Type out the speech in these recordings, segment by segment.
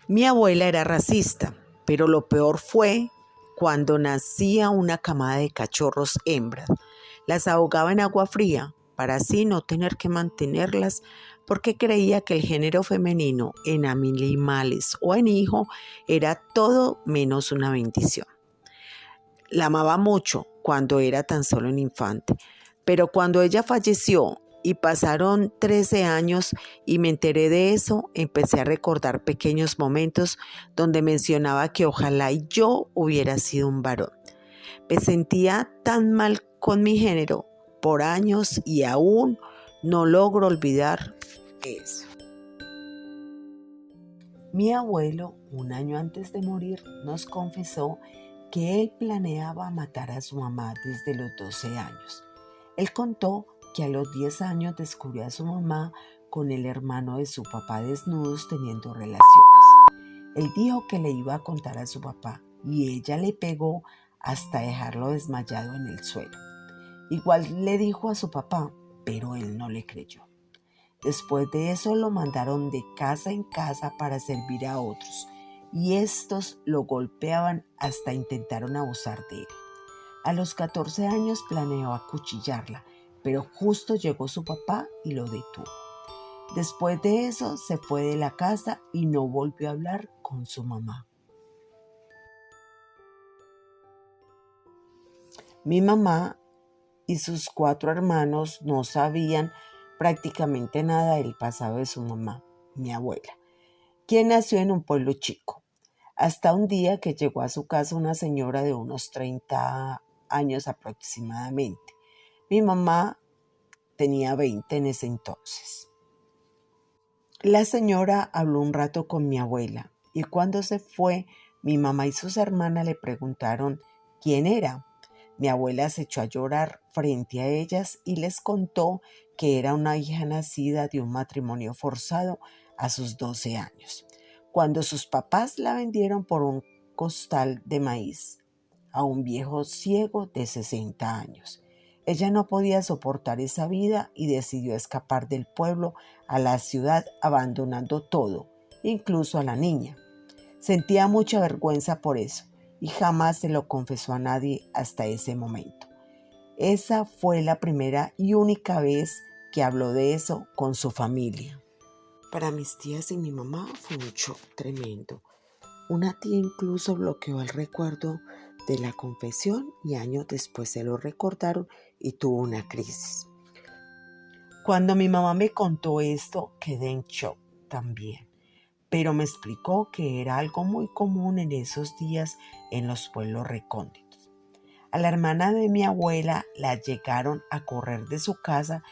Mi abuela era racista, pero lo peor fue cuando nacía una camada de cachorros hembras. Las ahogaba en agua fría para así no tener que mantenerlas porque creía que el género femenino en animales o en hijo era todo menos una bendición. La amaba mucho cuando era tan solo un infante, pero cuando ella falleció y pasaron 13 años y me enteré de eso, empecé a recordar pequeños momentos donde mencionaba que ojalá yo hubiera sido un varón. Me sentía tan mal con mi género por años y aún no logro olvidar eso. Mi abuelo, un año antes de morir, nos confesó que él planeaba matar a su mamá desde los 12 años. Él contó que a los 10 años descubrió a su mamá con el hermano de su papá desnudos teniendo relaciones. Él dijo que le iba a contar a su papá y ella le pegó hasta dejarlo desmayado en el suelo. Igual le dijo a su papá, pero él no le creyó. Después de eso lo mandaron de casa en casa para servir a otros y estos lo golpeaban hasta intentaron abusar de él. A los 14 años planeó acuchillarla, pero justo llegó su papá y lo detuvo. Después de eso se fue de la casa y no volvió a hablar con su mamá. Mi mamá y sus 4 hermanos no sabían prácticamente nada del pasado de su mamá, mi abuela, quien nació en un pueblo chico, hasta un día que llegó a su casa una señora de unos 30 años aproximadamente. Mi mamá tenía 20 en ese entonces. La señora habló un rato con mi abuela y cuando se fue, mi mamá y sus hermanas le preguntaron quién era. Mi abuela se echó a llorar frente a ellas y les contó que era una hija nacida de un matrimonio forzado a sus 12 años, cuando sus papás la vendieron por un costal de maíz a un viejo ciego de 60 años. Ella no podía soportar esa vida y decidió escapar del pueblo a la ciudad abandonando todo, incluso a la niña. Sentía mucha vergüenza por eso y jamás se lo confesó a nadie hasta ese momento. Esa fue la primera y única vez que habló de eso con su familia. Para mis tías y mi mamá fue un shock tremendo. Una tía incluso bloqueó el recuerdo de la confesión y años después se lo recordaron y tuvo una crisis. Cuando mi mamá me contó esto, quedé en shock también, pero me explicó que era algo muy común en esos días en los pueblos recónditos. A la hermana de mi abuela la llegaron a correr de su casa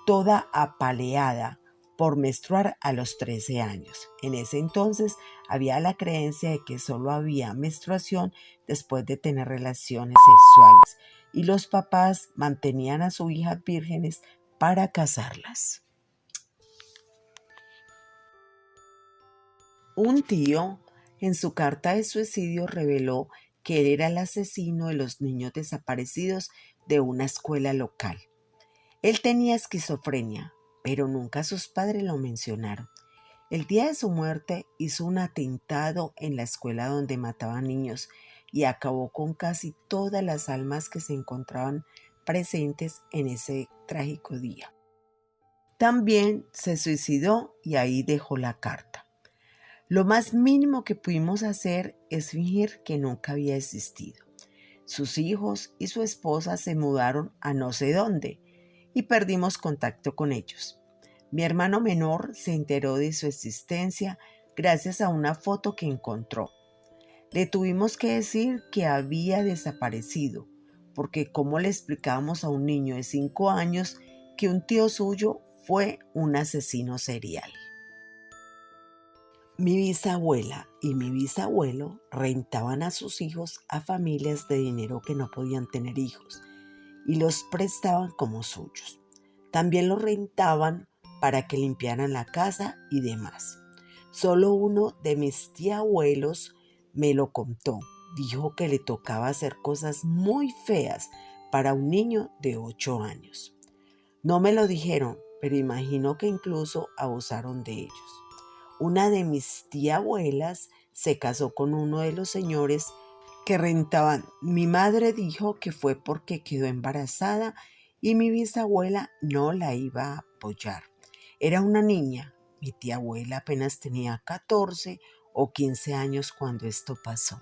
toda apaleada por menstruar a los 13 años. En ese entonces había la creencia de que solo había menstruación después de tener relaciones sexuales y los papás mantenían a sus hijas vírgenes para casarlas. Un tío en su carta de suicidio reveló que él era el asesino de los niños desaparecidos de una escuela local. Él tenía esquizofrenia, pero nunca sus padres lo mencionaron. El día de su muerte hizo un atentado en la escuela donde mataban niños y acabó con casi todas las almas que se encontraban presentes en ese trágico día. También se suicidó y ahí dejó la carta. Lo más mínimo que pudimos hacer es fingir que nunca había existido. Sus hijos y su esposa se mudaron a no sé dónde y perdimos contacto con ellos. Mi hermano menor se enteró de su existencia gracias a una foto que encontró. Le tuvimos que decir que había desaparecido, porque ¿cómo le explicábamos a un niño de 5 años que un tío suyo fue un asesino serial? Mi bisabuela y mi bisabuelo rentaban a sus hijos a familias de dinero que no podían tener hijos y los prestaban como suyos. También los rentaban para que limpiaran la casa y demás. Solo uno de mis tíabuelos me lo contó. Dijo que le tocaba hacer cosas muy feas para un niño de 8 años. No me lo dijeron, pero imagino que incluso abusaron de ellos. Una de mis tiabuelas se casó con uno de los señores que rentaban. Mi madre dijo que fue porque quedó embarazada y mi bisabuela no la iba a apoyar. Era una niña. Mi tía abuela apenas tenía 14 o 15 años cuando esto pasó.